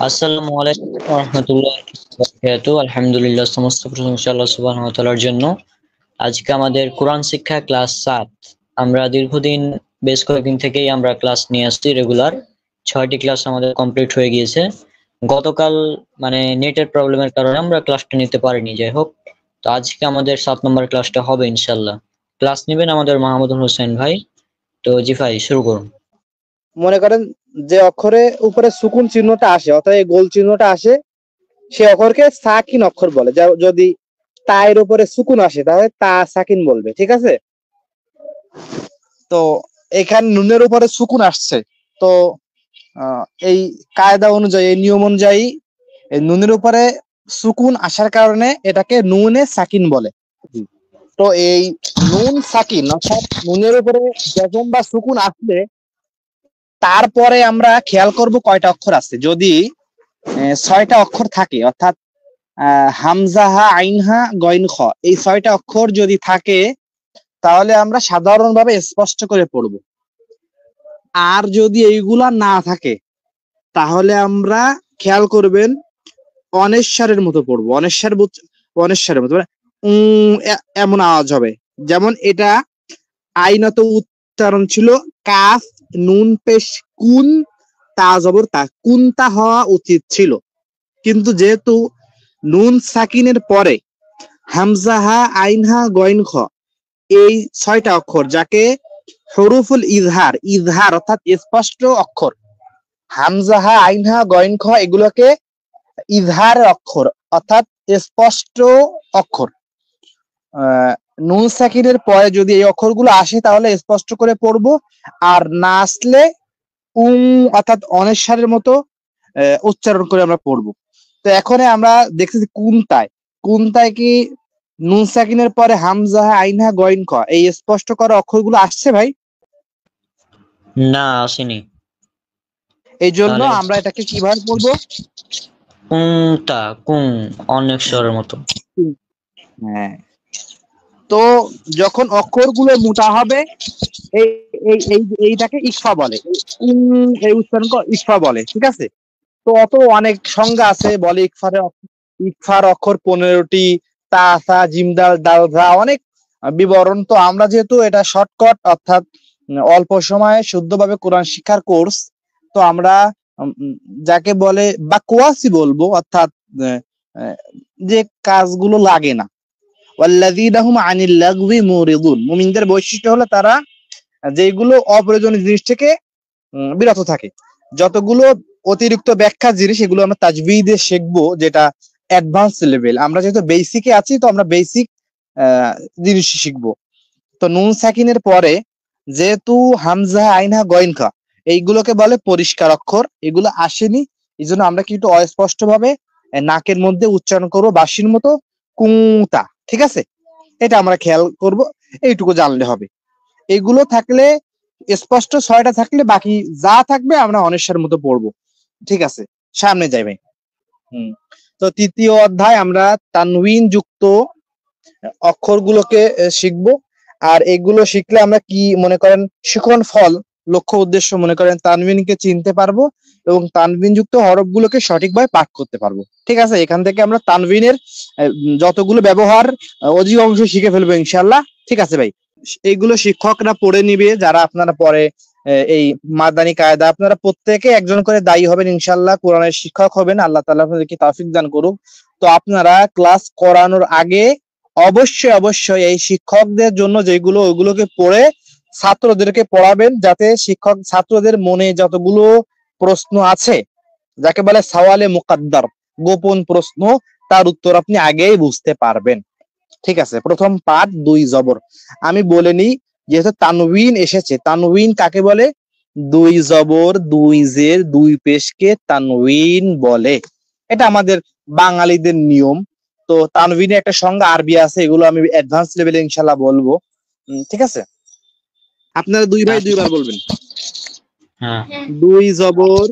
আসসালামু আলাইকুম ওয়া রাহমাতুল্লাহি ওয়া বারাকাতুহু। আলহামদুলিল্লাহ, সমস্ত প্রশংসা আল্লাহ সুবহানাহু ওয়া তাআলার জন্য। আজকে আমাদের কোরআন শিক্ষা ক্লাস 7। আমরা দীর্ঘদিন বেশ কয়েকদিন থেকেই আমরা ক্লাস নিয়ে আসছি রেগুলার। 6টি ক্লাস আমাদের কমপ্লিট হয়ে গিয়েছে। গতকাল মানে নেটের প্রবলেমের কারণে আমরা ক্লাসটা নিতে পারিনি। যাই হোক, তো আজকে আমাদের 7 নম্বর ক্লাসটা হবে ইনশাআল্লাহ। ক্লাস নেবেন আমাদের মাহমুদুল হোসেন ভাই। তো জি ভাই, শুরু করুন। মনে করেন যে অক্ষরে উপরে সুকুন চিহ্নটা আসে অর্থাৎ এই গোল চিহ্নটা আসে, সে অক্ষরকে সাকিন অক্ষর বলে। যদি তায়ের উপরে সুকুন আসে তাহলে তা সাকিন বলবে, ঠিক আছে? তো এখানে নুনের উপরে সুকুন আসছে, তো এই কায়দা অনুযায়ী, এই নিয়ম অনুযায়ী এই নুনের উপরে সুকুন আসার কারণে এটাকে নুনে সাকিন বলে। তো এই নুন সাকিন অর্থাৎ নুনের উপরে জজম বা সুকুন আসলে তারপরে আমরা খেয়াল করব কয়টা অক্ষর আছে। যদি 6টা অক্ষর থাকে অর্থাৎ হামজা হা আইন হা গইন খ, এই 6টা অক্ষর যদি থাকে তাহলে আমরা সাধারণভাবে স্পষ্ট করে পড়ব। আর যদি এইগুলা না থাকে তাহলে আমরা খেয়াল করবেন অনেশ্বরের মতো পড়বো। অনেশ্বরের মতো মানে এমন আওয়াজ হবে। যেমন এটা আইনত উচ্চারণ ছিল কাফ নুন পেশ কুন তা জবর তা, কুনতা হওয়া উচিত ছিল, কিন্তু যেহেতু নুন সাকিনের পরে হামজাহা আইনহা গইন খ, এই 6টা অক্ষর যাকে হরুফুল ইজহার, ইজহার অর্থাৎ স্পষ্ট অক্ষর, হামজাহা আইনহা গইন খ এগুলোকে ইজহারের অক্ষর অর্থাৎ স্পষ্ট অক্ষর। নুন সাকিনের পরে যদি এই অক্ষরগুলো আসে তাহলে স্পষ্ট করে পড়বো, আর না আসলে অর্থাৎ অনেশ্বরের মতো উচ্চারণ করে আমরা পড়বো। তো এখন আমরা দেখতেছি কুনতায় কি নুন সাকিনের পরে হামজা আইনহা গইন খ এই স্পষ্ট করা অক্ষরগুলো আসছে ভাই? না, আসেনি। এই জন্য তাহলে আমরা এটাকে কিভাবে পড়বো? কুং অনেক স্বরের মতো। হ্যাঁ, তো যখন অক্ষরগুলো মোটা হবে এইটাকে ইকফা বলে, এই উচ্চারণ ইকফা বলে, ঠিক আছে? তো অত অনেক সংজ্ঞা আছে, বলে ইকফার অক্ষর 15টি, তা সা জিমদাল দাল ঝা, অনেক বিবরণ। তো আমরা যেহেতু এটা শর্টকাট অর্থাৎ অল্প সময়ে শুদ্ধভাবে কোরআন শিক্ষার কোর্স, তো আমরা যাকে বলে বাকওয়াসি বলবো, অর্থাৎ যে কাজগুলো লাগে না। ওয়াল্লাযীনা হুম আনিল লাগবি মুরিদুন, মুমিনদের বৈশিষ্ট্য হলো তারা যেগুলো অপ্রয়োজনীয় জিনিস থেকে বিরত থাকে। যতগুলো অতিরিক্ত ব্যাখ্যা জিনিস এগুলো আমরা তাজবিদে শিখবো, যেটা অ্যাডভান্স লেভেল। আমরা যেহেতু বেসিকে আছি তো আমরা বেসিক জিনিস শিখবো। তো নুন সাকিনের পরে যেহেতু হামজা আইনহা গইনখা এইগুলোকে বলে পরিষ্কার অক্ষর, এগুলো আসেনি, এই জন্য আমরা কিন্তু অস্পষ্ট ভাবে নাকের মধ্যে উচ্চারণ করবো বাঁশির মতো, কুংতা, ঠিক আছে? এটা আমরা খেয়াল করব, এইটুকু জানলে হবে। এগুলো থাকলে স্পষ্ট, 6টা থাকলে বাকি যা থাকবে আমরা অনেশ্বরের মতো পড়বো, ঠিক আছে? সামনে যাবে। তো তৃতীয় অধ্যায় আমরা তানউইন যুক্ত অক্ষরগুলোকে শিখবো। আর এগুলো শিখলে আমরা কি মনে করেন শিখন ফল, লক্ষ্য উদ্দেশ্য মনে করেন তানবিনকে চিনতে পারবো এবং তানবিন যুক্ত হরফগুলোকে সঠিকভাবে পাঠ করতে পারবো, ঠিক আছে? এখান থেকে আমরা তানবিনের যতগুলো ব্যবহার অধিকাংশ শিখে ফেলবো ইনশাল্লাহ, ঠিক আছে ভাই? এইগুলো শিক্ষকরা পড়ে নিবে, যারা আপনারা পরে এই মাদানী কায়দা, আপনারা প্রত্যেকে একজন করে দায়ী হবেন ইনশাল্লাহ, কোরআনের শিক্ষক হবেন। আল্লাহ তাআলা আপনাদেরকে তৌফিক দান করুক। তো আপনারা ক্লাস করানোর আগে অবশ্যই এই শিক্ষকদের জন্য যেগুলো ওইগুলোকে পড়ে ছাত্রদেরকে পড়াবেন, যাতে শিক্ষক ছাত্রদের মনে যতগুলো প্রশ্ন আছে, যাকে বলে সওয়ালে মুকাদ্দার, গোপন প্রশ্ন, তার উত্তর আপনি আগেই বুঝতে পারবেন, ঠিক আছে? প্রথম পাঠ 2 জবর আমি বলে নিই, যেহেতু তানউইন এসেছে, তানউইন কাকে বলে? 2 জবর 2 জের 2 পেশকে তানউইন বলে। এটা আমাদের বাঙালিদের নিয়ম। তো তানউইনের একটা সংজ্ঞা আরবি আছে, এগুলো আমি অ্যাডভান্স লেভেলে ইনশাআল্লাহ বলবো, ঠিক আছে? আপনারা দুই ভাই দুইবার বলবেন। হ্যাঁ, 2 জবর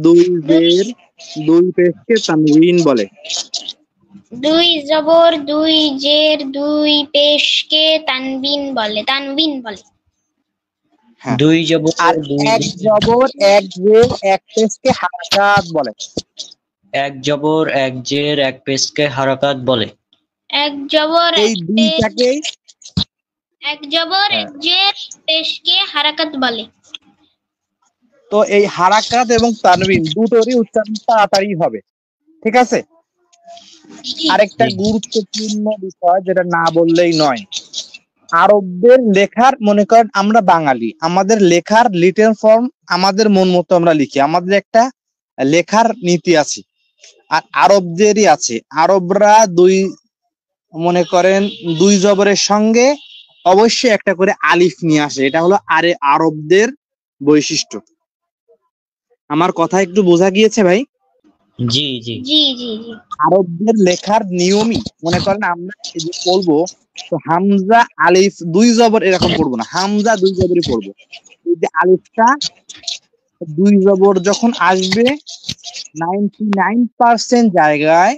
2 জের 2 পেশকে তানউইন বলে। 2 জবর 2 জের 2 পেশকে তানবিন বলে, তানবিন বলে। হ্যাঁ, 2 জবর আর 2 1 জবর 1 জের 1 পেশকে হারাকাত বলে। এক জবর এক জের এক পেশকে হারাকাত বলে? এক জবর এই এক পেশ, দুইটাকে এক জবর এক জের পেশকে হারাকাত বলে। তো এই হারাকাত এবং তানবিন দুটোরই উচ্চারণ তাড়াতাড়ি হবে, ঠিক আছে। জি। আরেকটা জি। গুরুত্বপূর্ণ বিষয় যেটা না বললেই নয়, আরবদের লেখার, মনে করেন আমরা বাঙালি, আমাদের লেখার লিটেল ফর্ম আমাদের মন মতো আমরা লিখি, আমাদের একটা লেখার নীতি আছে। আর আরবদেরই আছে, আরবরা মনে করেন দুই জবরের সঙ্গে অবশ্যই একটা করে আলিফ নিয়ে আসে, এটা হলো আরবদের বৈশিষ্ট্য। আমার কথা একটু বোঝা গিয়েছে ভাই? জি জি জি জি জি। আরবদের লেখার নিয়মই, মনে করেন আমরা এই যে পড়বো, তো হামজা আলিফ দুই জবর এরকম পড়বো না, হামজা দুই জবরই পড়বো। এই যে আলিফটা দুই জবর যখন আসবে 99% জায়গায়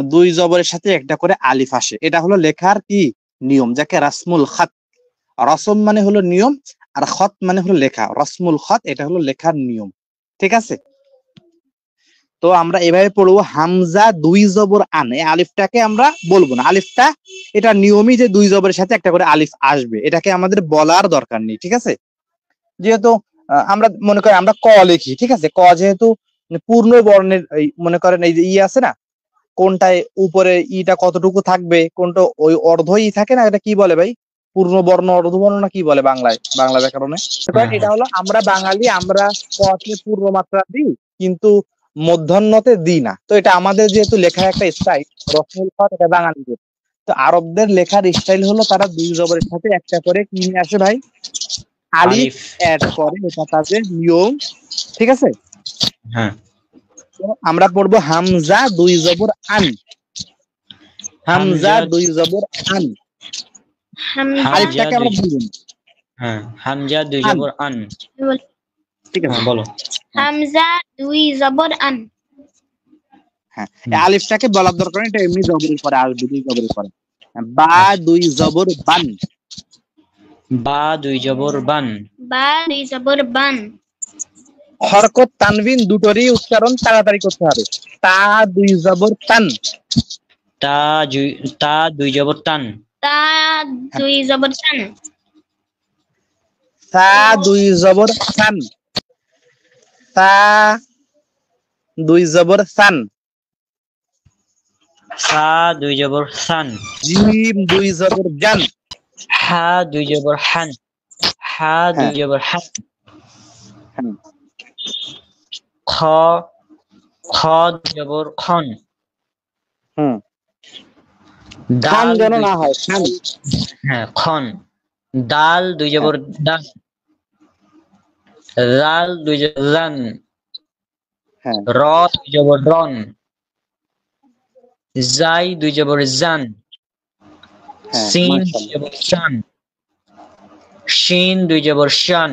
দুই জবরের সাথে একটা করে আলিফ আসে, এটা হলো লেখার কি নিয়ম, যাকে রাসমুল খাত। রসম মানে হলো নিয়ম, আর খত মানে হলো লেখা। রসমুল খত এটা হলো লেখার নিয়ম, ঠিক আছে। তো আমরা এভাবে পড়বো, হামজা দুই জবর আন, এই আলিফটাকে আমরা বলবো না, আলিফটা এটা নিয়মই যে দুই জবরের সাথে একটা করে আলিফ আসবে, এটাকে আমাদের বলার দরকার নেই, ঠিক আছে। যেহেতু আমরা মনে করি আমরা ক লিখি, ঠিক আছে, ক যেহেতু পূর্ণ বর্ণের, মনে করেন এই যে ই আছে না, কোনটায় উপরে ইটা কতটুকু থাকবে, কোনটা ওই অর্ধ ই থাকে না, এটা কি বলে ভাই, পূর্ণ বর্ণ অর্ধ বর্ণ না কি বলে বাংলায়, বাংলা ব্যাকরণে। এটা হলো আমরা বাঙালি, আমরা ককে পূর্ণ মাত্রা দিই কিন্তু মধ্যাহ্নতে দিই না। তো এটা আমাদের যেহেতু লেখার একটা স্টাইল, রসমুল খত, এটা বাঙালিদের। তো আরবদের লেখার স্টাইল হলো তারা দুই জবরের সাথে একটা করে কি নিয়ে আসে ভাই, আলিফ অ্যাড করে, এটা তাদের নিয়ম, ঠিক আছে। হ্যাঁ। আমরা পড়বো হামজা দুই জবর আন, হামজা দুই জবর আন, হামজা আলিফটাকে আমরা বলবো না। হ্যাঁ, হামজা দুই জবর আন। ঠিক আছে, বলো। হামজা দুই জবর আন। হ্যাঁ, এই আলিফটাকে বলার দরকার নেই, এটা এমনি জবরের পরে আসবে, দুই জবরের পরে। বা দুই জবর বান, বা দুই জবর বান। বা দুই জবর বান। হরকত তানবিন দুটোরই উচ্চারণ তাড়াতাড়ি করতে হবে। তা দুই জবর তান, তা দুই জবর তান। তা দুই জবর তান। সা দুই জবর সান, সা দুই জবর সান, সা দুই জবর সান। জিম দুই জবর জান, হা দুই জবর হান। হা দুই জবর হান। হ্যাঁ, খ খ দুই জবর খন। হুম, খান দাল যেন দুই- না হয়, খান। হ্যাঁ, খন। দাল দুই জবর দান। রাল দুই জবর রান। হ্যাঁ, র দুই জবর রন। জাই দুই জবর জান। হ্যাঁ, সিন দুই মাশাআল্লাহ। জবর শান। শিন দুই জবর শান।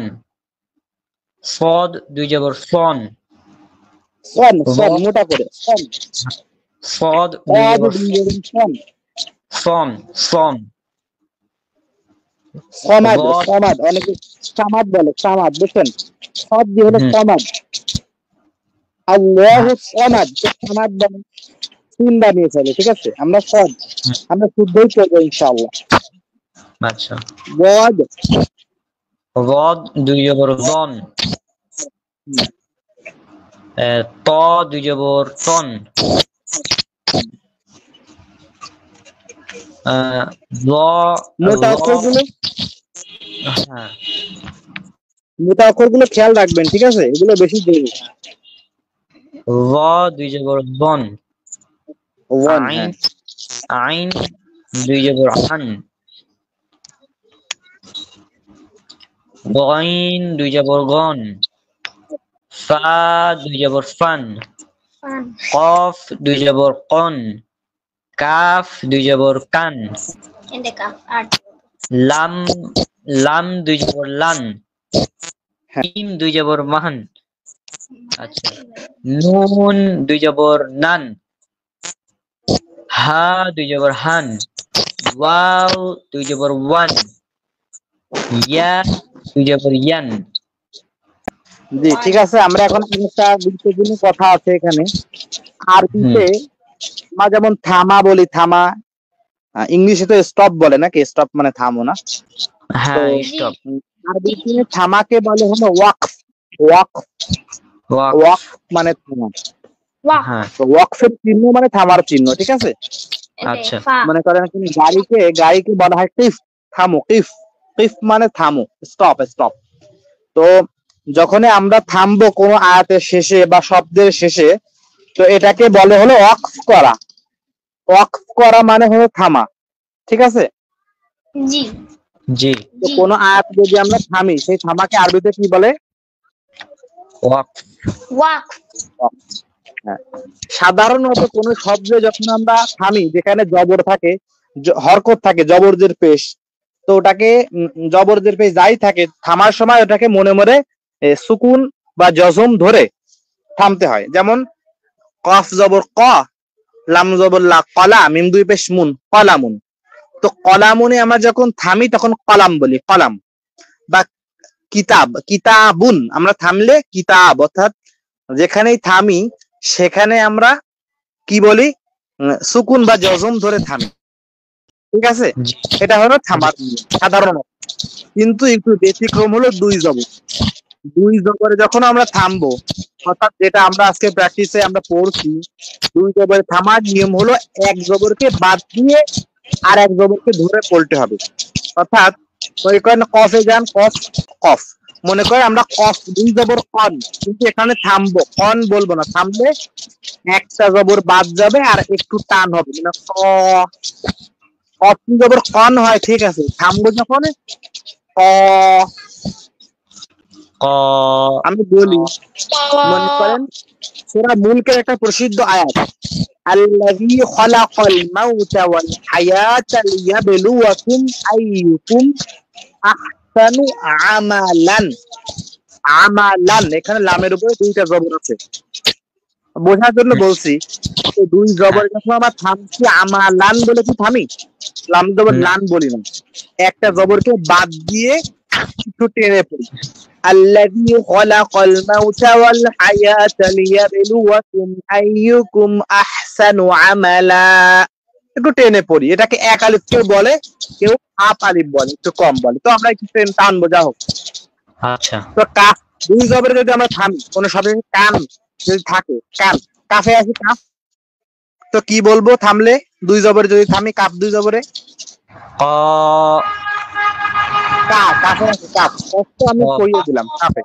ফদ দুই জবর ফন। সন, সন মোটা করে, সন, ফদ দুই অদ জবর দুই জবর সন, ফন। ফন। সমাদ, বদ সমাদ, অনেকে সামাদ বলে, সামাদ, বুঝছেন, সব দিয়ে হলো সমাদ। আল্লাহ সমাদ, সমাদ বলে তিন বানিয়ে ফেলে, ঠিক আছে। আমরা সদ, আমরা শুদ্ধই করবো ইনশাআল্লাহ। আচ্ছা। বদ, বদ দুই জবর বন। ত দুই জবর তন। মোটা অক্ষরগুলো, হ্যাঁ, মোটা অক্ষরগুলো খেয়াল রাখবেন, ঠিক আছে, এগুলো বেশি জরুরি। র দুই জবর বন। ওয়ান, আইন হ্যাঁ, আইন দুই জবর আন। গইন দুই জবর গন। ফা দুই জবর ফান। ফান। কফ দুই জবর কন। কাফ দুই জবর কান। এতে কাফ আর লাম লাম দুই জবর লান। হ্যাঁ। মিম দুই জবর মান। আচ্ছা। নুন দুই জবর নান। হা দুই জবর হান। ওয়াও দুই জবর ওয়ান। ইয়া দুই জবর ইয়ান। জি ঠিক আছে, আমরা এখন একটা গুরুত্বপূর্ণ কথা আছে এখানে। আরবিতে আমরা যেমন থামা বলি, থামা, ইংলিশে তো স্টপ বলে নাকি, স্টপ মানে থামো না। তো হ্যাঁ, স্টপ। আরবিতে থামাকে বলে হলো ওয়াকফ। ওয়াকফ, ওয়াকফ মানে থামা। হ্যাঁ, তো ওয়াকফের চিহ্ন মানে থামার চিহ্ন, ঠিক আছে। আচ্ছা। মনে করেন আপনি গাড়িকে বলা হয় কিফ, থামো, কিফ। কিফ মানে থামো, স্টপ, স্টপ। তো যখনই আমরা থামবো কোনো আয়াতের শেষে বা শব্দের শেষে, তো এটাকে বলে হলো ওয়াকফ করা। ওয়াকফ করা মানে হলো থামা, ঠিক আছে। জি জি, তো কোনো আয়াত যদি আমরা থামি, সেই থামাকে আরবিতে কি বলে? ওয়াকফ। ওয়াকফ হ্যাঁ। সাধারণত কোনো শব্দে যখন আমরা থামি, যেখানে জবর থাকে, হরকত থাকে, জবরদের পেশ, তো ওটাকে জবরদের পেশ যাই থাকে, থামার সময় ওটাকে মনে মনে সুকুন বা জজম ধরে থামতে হয়। যেমন কফ জবর ক, লাম জবর লা, কলা, মিম দুই পেশ মুন, কলামুন। তো কলামুনে আমরা যখন থামি তখন কলাম বলি, কলাম। বা কিতাব, কিতাবুন আমরা থামলে কিতাব, অর্থাৎ যেখানেই থামি সেখানে আমরা কি বলি? সুকুন বা জজম ধরে থামি, ঠিক আছে। জি, এটা হলো থামার নিয়ম সাধারণত। কিন্তু একটু ব্যতিক্রম হলো দুই জবর। দুই জবরে যখন আমরা থামবো, অর্থাৎ যেটা আমরা আজকে প্র্যাকটিসে আমরা পড়ছি, দুই জবরে থামার নিয়ম হলো এক জবরকে বাদ দিয়ে আর এক জবরকে ধরে পড়তে হবে। অর্থাৎ মনে করেন কফে যান, কফ, কফ, মনে করেন আমরা কফ, দুই জবর কন, কিন্তু এখানে থামবো, কন বলবো না, থামলে একটা জবর বাদ যাবে আর একটু টান হবে, মানে কফ জবর কন হয়, ঠিক আছে। থামবো যখন ক, ক, আমি বলি, মনে করেন সূরা মুলকের একটা প্রসিদ্ধ আয়াত, আল্লাযী খালাকাল মাউতা ওয়াল হায়াতা লিয়াবলুয়াকুম আইয়ুকুম আহসানু আমালান। আমালান, এখানে লামের উপরে দুইটা জবর আছে, বোঝার জন্য বলছি। তো দুই জবর যখন আমরা থামছি, আমালান বলে কি থামি? লাম জবর লান বলি না, একটা জবরকে বাদ দিয়ে একটু টেনে পড়ি। আল্লাযী খালাকাল মাউতা ওয়াল হায়াতা লিয়াবলুয়াকুম আইয়ুকুম আহসানু আমালা, একটু টেনে পড়ি। এটাকে এক আলিফ কেউ বলে, কেউ হাফ আলিফ বলে, একটু কম বলে। তো আমরা একটু টানবো, যা হোক। আচ্ছা। তো কাফ, দুই জবরে যদি আমরা থামি, কোন শব্দে কান যদি থাকে, কান, কাফে আছে কাফ, তো কি বলবো থামলে? দুই জবরে যদি থামি, কাফ দুই জবরে ক, কা, কাফে আছে কাফ, তো আমি কইয়ে দিলাম কাফে,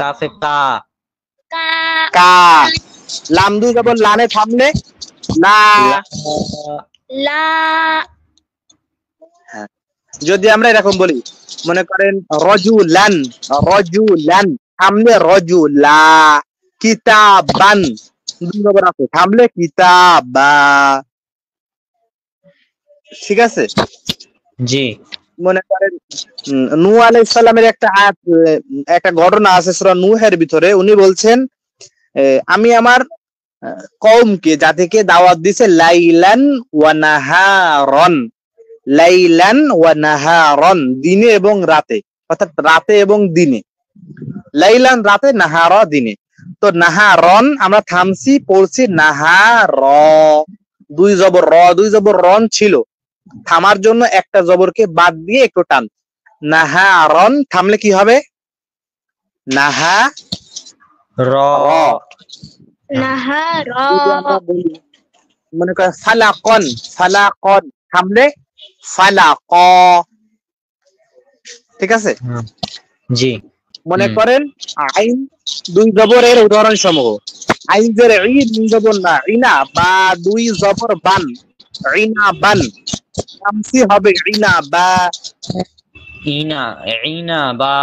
কাফে কা, কা কা। লাম দুই জবর লানে থামলে লা। লা যদি আমরা এরকম বলি, মনে করেন রজুলান, রজুলান থামলে রজুলা, কিতাবান দুই জবর আছে, থামলে কিতাবা, ঠিক আছে। জি, মনে করেন নূহ আলাইহিস সালামের একটা আয়াত, একটা ঘটনা আছে সূরা নূহের ভিতরে। উনি বলছেন, আমি আমার কওমকে, জাতিকে দাওয়াত দিছে লাইলান ওয়া নাহারন, লাইলান ওয়া নাহারন, দিনে এবং রাতে, অর্থাৎ রাতে এবং দিনে। লাইলান রাতে, নাহারা দিনে। তো নাহারন আমরা থামছি, পড়ছি নাহার, দুই জবর র, দুই জবর রন ছিল, থামার জন্য একটা জবরকে বাদ দিয়ে একটু টান, নাহারন থামলে কি হবে? নাহা র, নাহার যদি আমরা বলি, মনে করেন ফালাকন, ফালাকন থামলে ফালাক, ঠিক আছে। জি, মনে করেন আইন দুই জবরের উদাহরণ সমূহ, আইন জের ই, দুই জবর না, ইনা, বা দুই জবর বান, ইনা বান, থামসি হবে ইনা বা। ইনা, ইনা বা,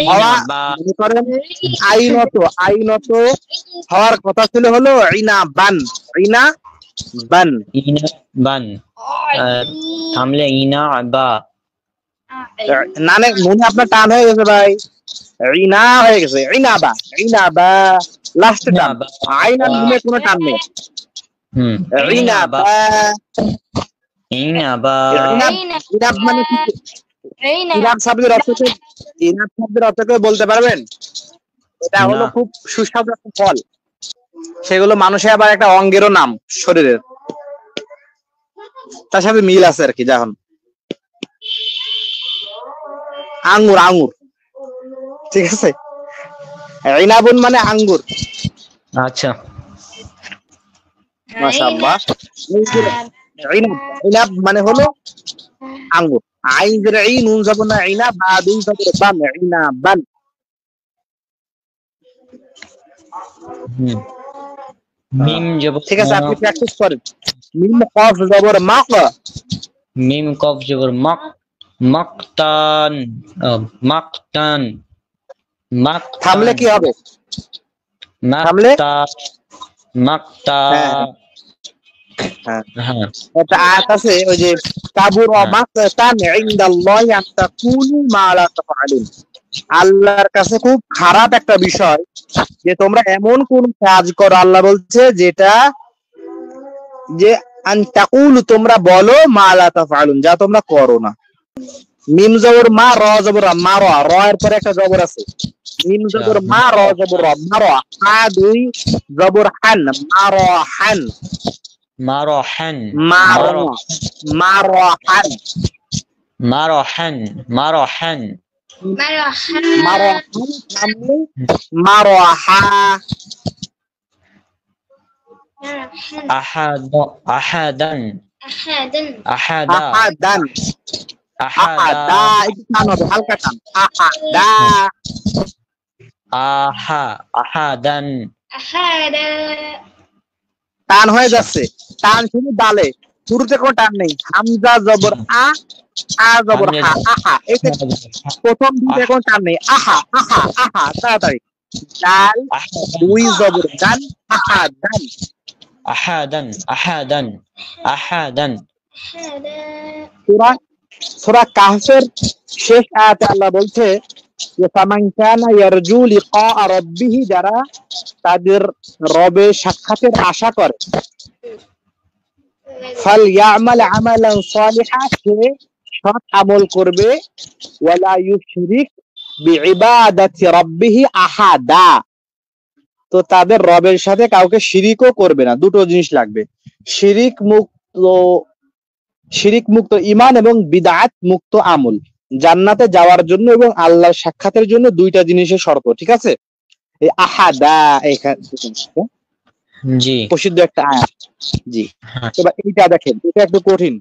হওয়া, ইনা বা, মনে করেন আইনত, আইনত হওয়ার কথা ছিল হলো ইনা বান, ইনা বান। ইনা বান, থামলে ইনা বা। নানে মনে আপনার টান হয়ে গেছে ভাই, ইনা হয়ে গেছে, ইনাবা, ইনাবা লাস্টে টান, আইনার মনে কোনো টান নেই। ইনাবা, ইনা বা, ইনাব মানে কি? ইনাব শব্দের অর্থ কি? ইনাব শব্দের অর্থ কি বলতে পারবেন? এটা হলো না। খুব সুস্বাদু একটা ফল, সেগুলো মানুষের আবার একটা অঙ্গেরও নাম শরীরের, তার সাথে মিল আছে আর কি। যখন আঙ্গুর, আঙ্গুর, ঠিক আছে, ইনাবুন মানে আঙ্গুর। আচ্ছা। মাশাআল্লাহ। ইনাব, ইনাব মানে হলো আঙ্গুর। আইন জের ই, নুন যাবর না ইনা, বা দুই যাবর বান, ইনাবান। হুম। মিম জবর ঠিক আছে, মা, আপনি প্র্যাকটিস করেন। মিম কফ জবর মাক, মিম কফ জবর মক, মকতান, মকতান, থামলে মকতান, কি হবে? থামলে মাকতা, মাকতা। হ্যাঁ হ্যাঁ, হ্যাঁ। একটা আয়াত আছে ওই যে কাবুরা হ্যাঁ। মাকতান ইনদাল্লাহি আন তাকুলু মা লা তাফআলুন। আল্লাহর কাছে খুব খারাপ একটা বিষয় যে তোমরা এমন কোন কাজ করো, আল্লাহ বলছে যেটা, যে আন তাকুলু তোমরা বলো, মা লা তাফআলুন যা তোমরা করো না। মিম জবর মা, র জবর মা, র এর পরে একটা জবর আছে। মিম জবর মা, র জবর মা, হা দুই জবর হান, মা র হান, মারহান, মা র, মা র হান, মারহান, মারহান, মা র হান, থামলে মা র হা, আহাদ, আহাদান, আহাদা, আহাদান, আহাদা, আহাদা, একটু টান হবে, হালকা টান, আহাদা, আহা, আহাদান। টান হয়ে যাচ্ছে, টান শুধু ডালে, শুরুতে কোনো টান নেই। হামজা জবর আ, আ জবর হা, আহা, এটা প্রথম দুইটা কোনো টান নেই। আহা, আহা, আহা, তাড়াতাড়ি। ডাল দুই জবর দান, আহা দান। আহাদান, আহাদান, আহাদান। সূরা সূরা কাহফের শেষ আয়াতে আল্লাহ বলছে যে ফামান কানা ইয়ারজু লিকা রাব্বিহি, যারা তাদের রবের সাক্ষাতের আশা করে, ফালইয়ামাল আমালান সালিহা, সে সৎ আমল করবে, ওয়ালা ইউশরিক বিইবাদাতি রাব্বিহি আহাদা, তো তাদের রবের সাথে কাউকে শিরিকও করবে না। দুটো জিনিস লাগবে, শিরিক মুক্ত, শিরিক মুক্ত ঈমান এবং বিদআত মুক্ত আমল জান্নাতে যাওয়ার জন্য এবং আল্লাহর সাক্ষাতের জন্য দুইটা জিনিসের শর্ত, ঠিক আছে। এই আহাদা এখানে জি। প্রসিদ্ধ একটা আয়াত। জি, এবার এইটা দেখেন, এটা একটু কঠিন।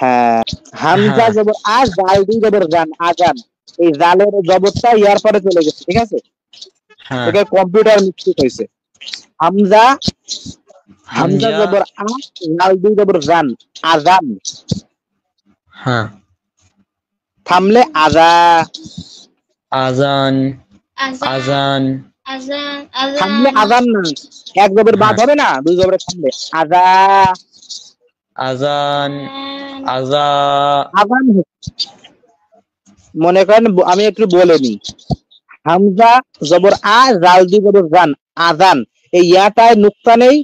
হ্যাঁ, হামজা জবর আ, জাল দুই জবর জান, আজান। এই জালের জবরটা ইয়ার পরে চলে গেছে, ঠিক আছে, এটা কম্পিউটার মিস্টেক হয়েছে। হামজা, হামজা জবর আ, জাল দুই জবর জান, আজান। হ্যাঁ। থামলে আজা, আজান, আজান, থামলে আজান না, এক জবর বাদ হবে না, দুই জবরে থামলে আজা, আজান, আজা। আজান। মনে করেন আমি একটু বলে নিই, হামজা জবর আ, জাল দুই জবর জান, আজান। এই ইয়াটায় নুক্তা নেই,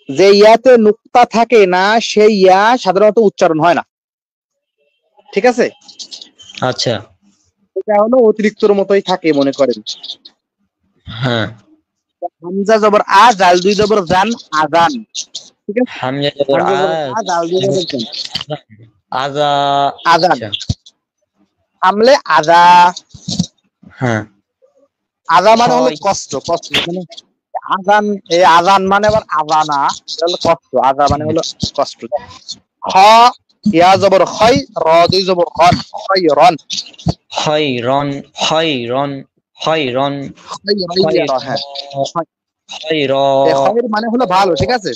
যে ইয়াতে নুক্তা থাকে না সেই ইয়া সাধারণত উচ্চারণ হয় না, ঠিক আছে। আচ্ছা। এটা হলো অতিরিক্তর মতোই থাকে মনে করেন। হ্যাঁ। হামজা জবর আ, জাল দুই জবর জান, আজান, ঠিক আছে। হামজা জবর আ, জাল দুই জবর জান, আজা, আজান। থামলে আজা। হ্যাঁ। আজা মানে হলো কষ্ট, কষ্ট মানে আজান, এই আজান মানে আবার আজানা, এটা হলো কষ্ট। আজা মানে হলো কষ্ট। খ ইয়া জবর খয়, র দুই জবর রন, খয়রন, খয়রন, খয়রন, খয়রন, হ্যাঁ, খয়র, খয়র মানে হলো ভালো, ঠিক আছে।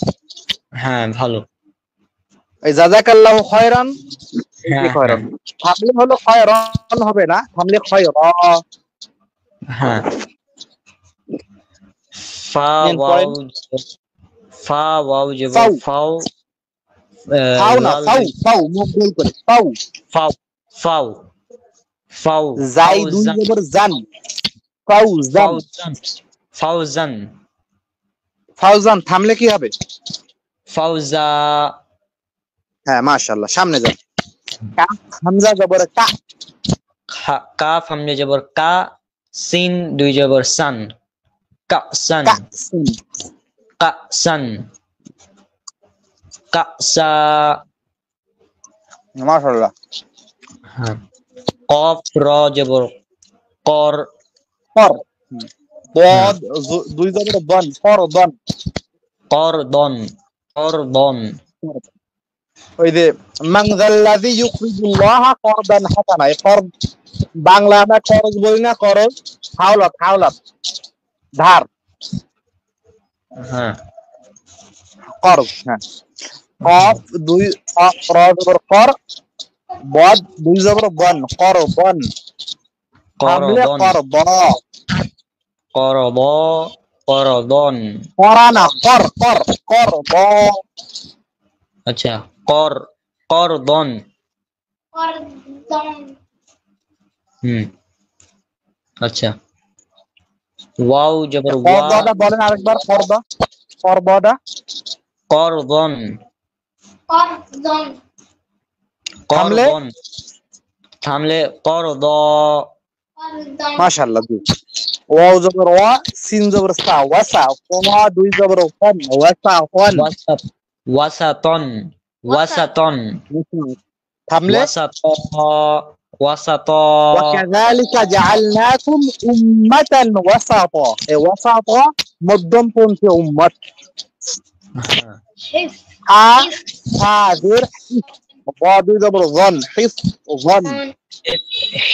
হ্যাঁ ভালো। এই জাযাকাল্লাহু খয়রান, হ্যাঁ, খয়রান। থামলে হলো খয়রন হবে না, থামলে খয়র। হ্যাঁ। ফা ওয়াও, ফা ওয়াও জবর ফাও, ফাও না, ফাউ, ফাউ মুখ গোল করে, ফাউ, ফাও, ফাও, ফাও। জাই দুই জবর জান, ফাউজান, ফাউজান, ফাউজান, ফাউজান। থামলে কি হবে? ফাউজা। হ্যাঁ, মাশাআল্লাহ, সামনে যান। কাফ হামজা জবর কা, কাফ হামজা জবর কা, সিন দুই জবর সান, কাসান, কাসিন, কাসান, কাসা। মাশাআল্লাহ। হ্যাঁ। কফ র জবর কর, কর, বদ দুই জবর বন, কর বন। করদন, করদন। ওই যে মানজাল্লাযী ইউকরিদুল্লাহ করদান হাসানা, এই কর বাংলা আমরা করজ বলি না, করজ হাওলাত, হাওলাত ধার, হ্যাঁ করজ। হ্যাঁ, কফ দুই র জবর কর, বদ দুই জবর বন, কর বন। থামলে করদন, কর ব, করব, করদন। করানা কর, কর কর ব। আচ্ছা, কর, করদন। আচ্ছা, ওয়াও জবর ওয়া, করদটা বলেন আরেকবার, করদ, করদটা। করদন, থামলে? করদন। থামলে করদ। মাশাআল্লাহ। জি, ওয়াও জবর ওয়া, সিন জবর সা, ওয়াসা, ওয়া দুই জবর ওয়ান, ওয়াসা ওয়ান। ওয়াসাত, ওয়াসাতন, ওয়াসাতন। থামলে? ওয়াসাত, ওয়াসাত। ওয়াকাযালিকা জাআলনাকুম উম্মাতান ওয়াসাতা, এই ওয়াসাতা মধ্যমপন্থী উম্মত। হাজির ওয়া দুই জবর ওয়ান, হিফ ওয়ান।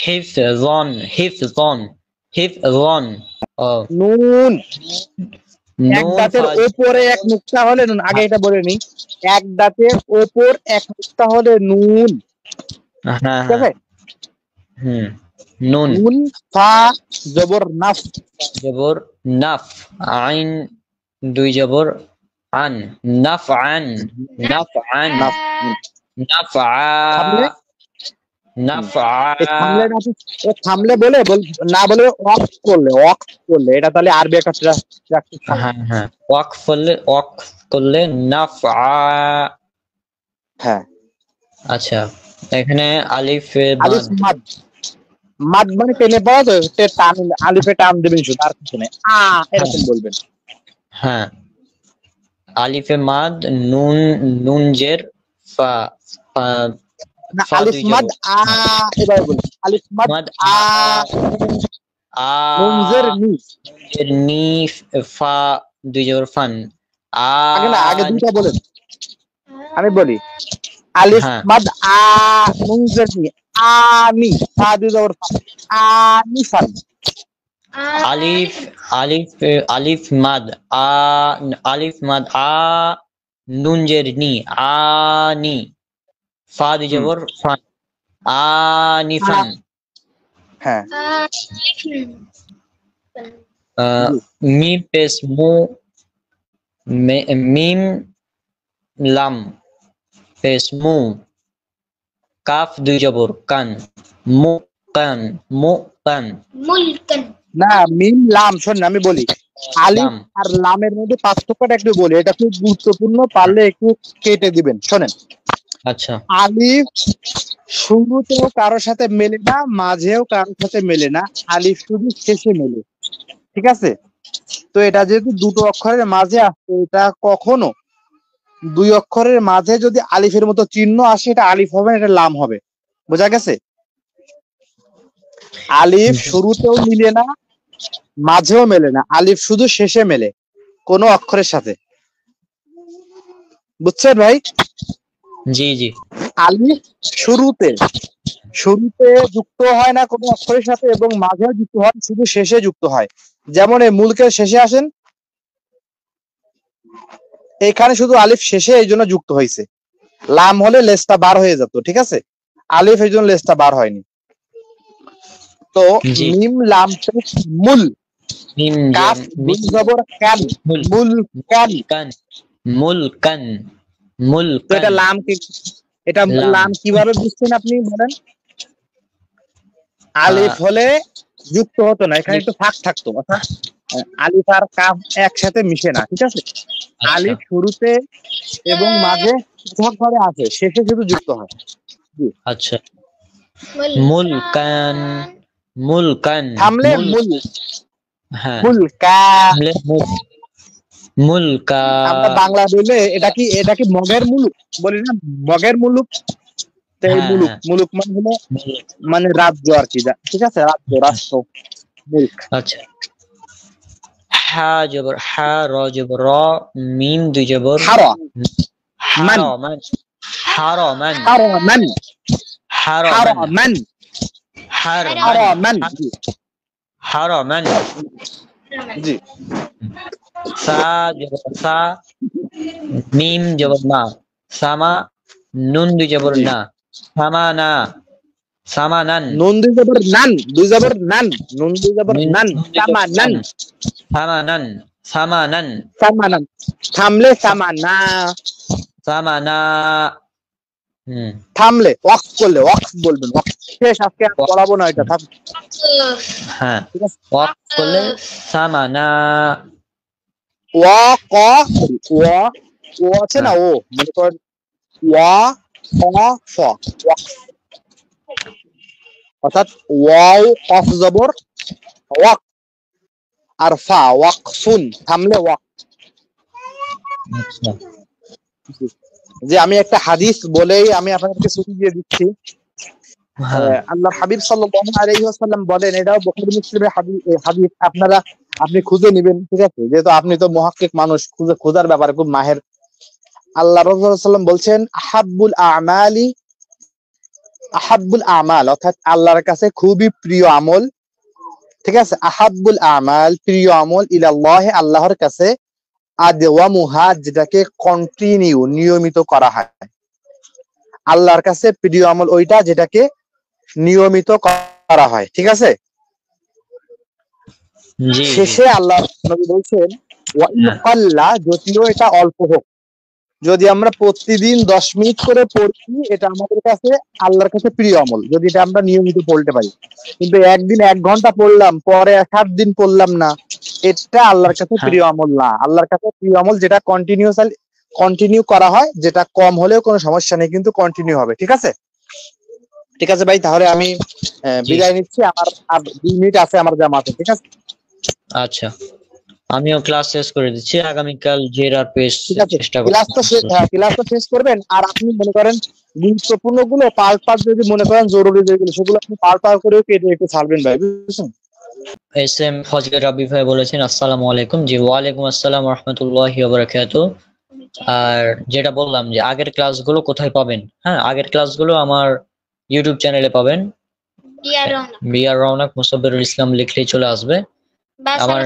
হিফজন, হিফজন, হিফজন। নুন এক নুন দাঁতের ফাজ, উপরে এক নুক্তা হলে নুন, আগে এটা বলে নি, এক দাঁতের উপর এক নুক্তা হলে নুন। হ্যাঁ ঠিক আছে? নুন নুন ফা জবর নাফ, জবর নাফ, আইন দুই জবর আন, নাফআন, নাফআন, নাফ। নাফআ, থামলে? নাফআ। এই থামলে না, ও থামলে বলে না বলে ওয়াক্ফ করলে, ওয়াক্ফ করলে এটা তাহলে আরবি একটা প্র্যাকটিস হবে। হ্যাঁ, ওয়াকফ করলে, ওয়াকফ করলে নাফআ। হ্যাঁ, আচ্ছা, এখানে আলিফে আলিফ মাদ। মাদ, মাদ মানে টেনে পাওয়া যায়, টান, আলিফে টান দেবেন শুধু, আর কিছু নেই, এরকম বলবেন। হ্যাঁ, আলিফে মাদ, নুন, নুন জের ফা, না, ফা আলিফ দুই মাদ জবর, এবার বলুন, আলিফ মাদ মাদ আ, নুন জের নি। জের নি, ফা দুই জবর ফান, আগে না, আগে দুইটা বলেন, আমি বলি। আলিফ হ্যাঁ, মাদ নুন জের নি, আনি, ফা দুই জবর ফা, আনিফান। আলিফ, আলিফ, আলিফ মাদ আ, আলিফ মাদ আ, নুন জের নি, আনি, ফা দুই জবর ফান, আনিফান। হ্যাঁ, মিম পেশ মু, মিম লাম পেশ মু, কাফ দুই জবর কান, মু কান, মু কান। মুলকান না, মিম লাম, শোন আমি বলি, আলিফ লাম। আর লামের মধ্যে পার্থক্যটা একটু বলি, এটা খুব গুরুত্বপূর্ণ, পারলে একটু কেটে দিবেন। শোনেন, আচ্ছা, আলিফ শুরুতেও কারোর সাথে মেলে না, মাঝেও কারোর সাথে মেলে না, আলিফ শুধু শেষে মেলে। ঠিক আছে? তো এটা যেহেতু দুটো অক্ষরের মাঝে আসছে, এটা কখনো দুই অক্ষরের মাঝে যদি আলিফের মতো চিহ্ন আসে, এটা আলিফ হবে না, এটা লাম হবে। বোঝা গেছে? আলিফ শুরুতেও মিলে না, মাঝেও মেলে না, আলিফ শুধু শেষে মেলে কোনো অক্ষরের সাথে। বুঝছেন ভাই? জি জি। আলিফ শুরুতে যুক্ত হয় না কোনো অক্ষরের সাথে, এবং মাঝেও যুক্ত হয়, শুধু শেষে যুক্ত হয়। যেমন এই মুলকের শেষে আসেন, এখানে শুধু আলিফ শেষে, এই জন্য যুক্ত হয়েছে। লাম হলে লেজটা বার হয়ে যেত। ঠিক আছে? আলিফ এই জন্য লেজটা বার হয়নি। তো জি। মিম লাম পেশ মুল, মিম কাফ দুই জবর কান, মুল, মুল কান। কান, মুলকান, তো মুলকান। এটা লাম এটা লাম। লাম কিভাবে বুঝছেন আপনি বলেন? আলিফ হলে যুক্ত হতো না, এখানে একটু ফাঁক থাকতো, অর্থাৎ আলিফ আর কাফ একসাথে মিশে না। ঠিক আছে? আলিফ শুরুতে এবং মাঝে পৃথক ভাবে আসে, শেষে শুধু যুক্ত হয়। আচ্ছা মুলকান মুলকান থামলে মুল হ্যাঁ মুলকা। থামলে মুলকা আমরা বাংলা বললে এটা কি মগের মুলুক বলি না, মগের মুলুক। তো এই হ্যাঁ মুলুক হ্যাঁ মুলুক মানে হলো মুলক। মানে রাজ্য আর কি, ঠিক আছে, রাজ্য রাষ্ট্র মুলক। আচ্ছা হা জবর হা, র জবর র, মিম দুই জবর হারা মান হারামান হারামান হারামান হারামান হারামান হারামান হারামান। জি হারামান। জি সা জবর সা, মিম জবর মা, সামা, নুন দুই জবর জি। না, সামানা সামানান নুন দুই জবর নান, দুই জবর নান, নুন দুই জবর নান, সামানান সামানান সামানান সামানান। থামলে সামানা, সামানা। থামলে ওয়াক্স করলে ওয়াক্স বলবেন, ওয়াক্স শেষ, আজকে আর বলাবো না এটা, থাম। হ্যাঁ ঠিক আছে, ওয়াক করলে সামানা। ওয়া ক ওয়া ও আছে না, ও মনে করেন ওয়া ক ফ ওয়াক্স, অর্থাৎ ওয়াও কফ জবর ওয়াক আর ফা ওয়াকসুন, থামলে ওয়াক। আচ্ছা যে আমি একটা হাদিস বলেই আমি আপনাদেরকে ছুটি দিয়ে দিচ্ছি। হ্যাঁ আল্লাহর হাবিব সাল্লাল্লাহু আলাইহি ওয়াসাল্লাম বলেন, এটাও বুখারী মুসলিমের হাদিস, আপনি খুঁজে নেবেন, ঠিক আছে, যেহেতু আপনি তো মুহাক্কিক মানুষ, খোঁজার ব্যাপারে খুব মাহের। আল্লাহ রাসূল সাল্লাল্লাহু আলাইহি ওয়াসাল্লাম বলছেন, আহাব্বুল আমাল, অর্থাৎ আল্লাহর কাছে খুবই প্রিয় আমল, ঠিক আছে, আহাব্বুল আমাল প্রিয় আমল, ইলাল্লাহি আল্লাহর কাছে, আদওয়ামুহা যেটাকে কন্টিনিউ নিয়মিত করা হয়। আল্লাহর কাছে প্রিয় আমল ওইটা যেটাকে নিয়মিত করা হয়, ঠিক আছে। জি শেষে আল্লাহ নবী বলছেন, ওয়া ইন কাল্লা, যদিও এটা অল্প হোক, যদি আমরা প্রতিদিন 10 মিনিট করে পড়ি, এটা আমাদের কাছে আল্লাহর কাছে প্রিয় আমল, যদি এটা আমরা নিয়মিত পড়তে পারি। কিন্তু একদিন 1 ঘন্টা পড়লাম, পরে 7 দিন পড়লাম না, এটা আল্লাহর কাছে প্রিয় আমল না। আল্লাহর কাছে প্রিয় আমল যেটা কন্টিনিউ করা হয়, যেটা কম হলেও কোনো সমস্যা নেই, কিন্তু কন্টিনিউ হবে, ঠিক আছে। ঠিক আছে ভাই, তাহলে আমি বিদায় নিচ্ছি, আমার আর 2 মিনিট আছে আমার জামাতে, ঠিক আছে। আচ্ছা আমিও ক্লাস শেষ করে দিচ্ছি, আগামীকাল জেরার পেজ ঠিক আছে, চেষ্টা করব। ক্লাস তো শেষ করবেন, আর আপনি মনে করেন গুরুত্বপূর্ণ গুলো পার্ট যদি মনে করেন জরুরি যেগুলো, সেগুলো আপনি পার্ট করে কেটে একটু ছাড়বেন ভাই, বুঝছেন। এস এম ফজলে রাব্বি ভাই বলেছেন আসসালামু আলাইকুম। জি ওয়ালাইকুম আসসালাম ওয়া রাহমাতুল্লাহি ওয়া বারাকাতুহু। আর যেটা বললাম যে আগের ক্লাসগুলো কোথায় পাবেন, হ্যাঁ আগের ক্লাসগুলো আমার ইউটিউব চ্যানেলে পাবেন, বিআর রওনাক মুসাব্বিরুল ইসলাম লিখলেই চলে আসবে। আমার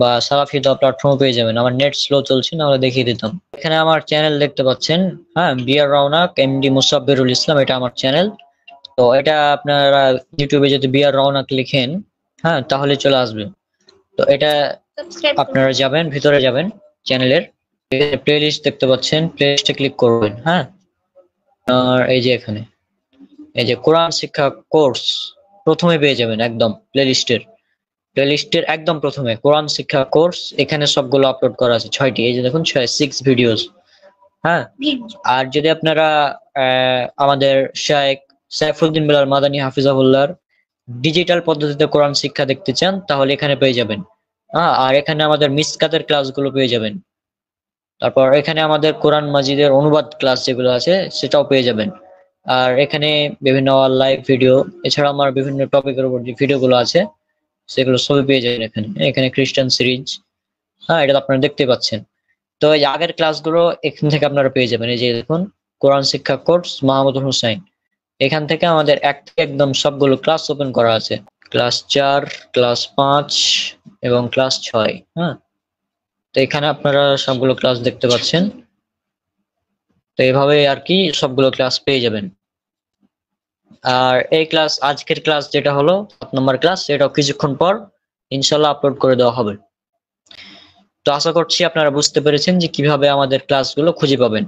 বা সালাফিদা প্ল্যাটফর্ম পেয়ে যাবেন। আমার নেট স্লো চলছে না, আমরা দেখিয়ে দিতাম। এখানে আমার চ্যানেল দেখতে পাচ্ছেন, হ্যাঁ বিআর রওনাক এমডি মুসাব্বিরুল ইসলাম, এটা আমার চ্যানেল। তো এটা আপনারা ইউটিউবে যদি বিআর রওনাক লিখেন, হ্যাঁ তাহলে চলে আসবে। তো এটা আপনারা যাবেন, ভিতরে যাবেন, চ্যানেলের প্লেলিস্ট দেখতে পাচ্ছেন, প্লেলিস্টে ক্লিক করবেন, হ্যাঁ। আর এই যে এখানে এই যে কোরআন শিক্ষা কোর্স প্রথমে পেয়ে যাবেন, একদম প্লেলিস্টের একদম প্রথমে কোরআন শিক্ষা কোর্স, এখানে সবগুলো আপলোড করা আছে 6টি, এই যে দেখুন 6 ভিডিওস, হ্যাঁ। আর যদি আপনারা আমাদের শেখ সাইফুদ্দিন বিলাল মাদানী হাফিজাহুল্লাহর ডিজিটাল পদ্ধতিতে কোরআন শিক্ষা দেখতে চান, তাহলে এখানে পেয়ে যাবেন, হ্যাঁ। আর এখানে আমাদের মিসকাতের ক্লাসগুলো পেয়ে যাবেন। তারপর এখানে আমাদের কোরআন মাজিদের অনুবাদ ক্লাস যেগুলো আছে সেটাও পেয়ে যাবেন। আর এখানে বিভিন্ন লাইভ ভিডিও, এছাড়া আমার বিভিন্ন টপিকের উপর যে ভিডিওগুলো আছে সেগুলো সবই পেয়ে যাবেন এখানে খ্রিস্টান সিরিজ, হ্যাঁ এটা আপনারা দেখতে পাচ্ছেন। তো এই আগের ক্লাসগুলো এখান থেকে আপনারা পেয়ে যাবেন। এই যে দেখুন কোরআন শিক্ষা কোর্স মাহমুদুল হোসাইন, এখান থেকে আমাদের একদম সবগুলো ক্লাস ওপেন করা আছে, ক্লাস 4, ক্লাস 5 এবং ক্লাস 6, হ্যাঁ। তো এখানে আপনারা সবগুলো ক্লাস দেখতে পাচ্ছেন। তো এভাবে আর কি সবগুলো ক্লাস পেয়ে যাবেন। আর এই ক্লাস, আজকের ক্লাস যেটা হলো 7 নম্বর ক্লাস, সেটাও কিছুক্ষণ পর ইনশাল্লাহ আপলোড করে দেওয়া হবে। তো আশা করছি আপনারা বুঝতে পেরেছেন যে কিভাবে আমাদের ক্লাসগুলো খুঁজে পাবেন।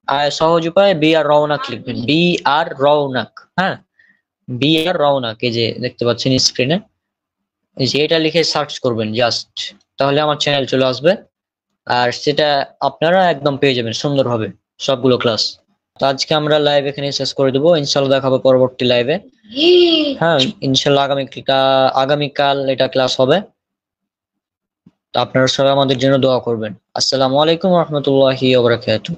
আর সহজ উপায় বিআর রওনাক লিখবেন, বিআর রওনাক, হ্যাঁ বিআর রওনাক, এই যে দেখতে পাচ্ছেন স্ক্রিনে, এই যে এটা লিখে সার্চ করবেন জাস্ট, তাহলে আমার চ্যানেল চলে আসবে। আর সেটা আপনারা একদম পেয়ে যাবেন সুন্দরভাবে সবগুলো ক্লাস। তো আজকে আমরা লাইভ এখানে শেষ করে দেবো, ইনশাল্লাহ দেখাবো পরবর্তী লাইভে। হ্যাঁ, ইনশাল্লাহ আগামীকাল এটা ক্লাস হবে। তো আপনারা সবাই আমাদের জন্য দোয়া করবেন। আসসালামু আলাইকুম ওয়া রাহমাতুল্লাহি ওয়া বারাকাতুহু।